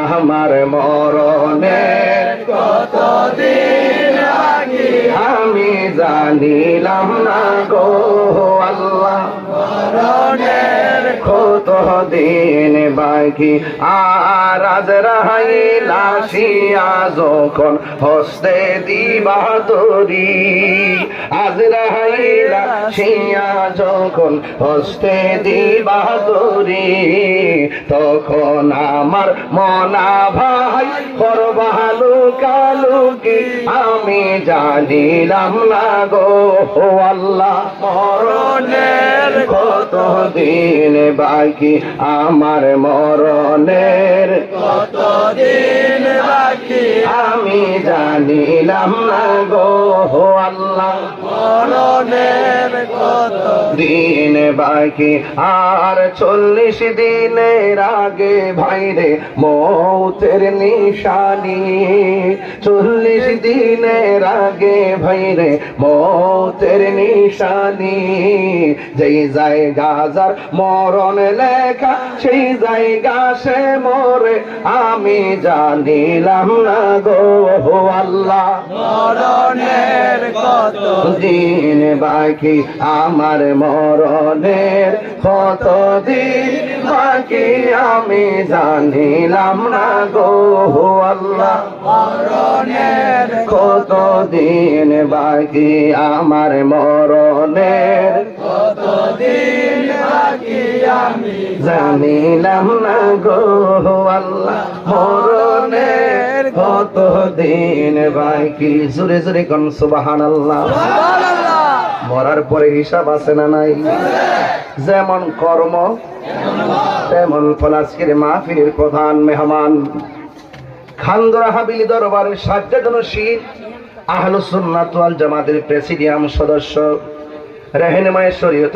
আমার মরণের কতদিন আগে আমি জানিলাম না গো আল্লাহ, মরণের কতদিন বাকি। আর আজরাইল আসিয়া যখন হস্তে দিবা তরি, আজরাইল আসিয়া যখন হস্তে দিবা তরি, তখন আমার মনা ভাই করবা লুকালুকি আমি জানিলাম না গো আল্লাহ, মরণের কতদিন বাকি, আমার মরণের কতদিন বাকি আমি জানিলাম না গো আল্লাহ, মরণের কতদিন বাকি। আর 40 দিনের আগে ভাইরে মৌতের নিশানি, 40 দিনের আগে ভাইরে মৌতের নিশানি, যেই জায়গা যার মরণ লেখা সেই জায়গা সে মরে আমি জানিলাম না গো আল্লাহ, মরণের কত দিন বাকি, আমার মরণের কত দিন বাকি আমি জানিলাম না গো আল্লাহ, মরণের কত দিন বাকি, আমার মরণের কত দিন বাকি আমি জানিলাম না গো আল্লাহ, মরণের কত দিন বাকি। জোরে জোরে কোন সুবহানাল্লাহ। মরার পরে হিসাব আছে না নাই? যেমন কর্ম তেমন ফল। আজকের মাহফিলের প্রধান মেহমান খানগড়া হাবিলি দরবারের সাজ্জাদনশীল আহলুস সুন্নাত ওয়াল জামাতের প্রেসিডিয়াম সদস্য, রেহনুমায়ে শরীয়ত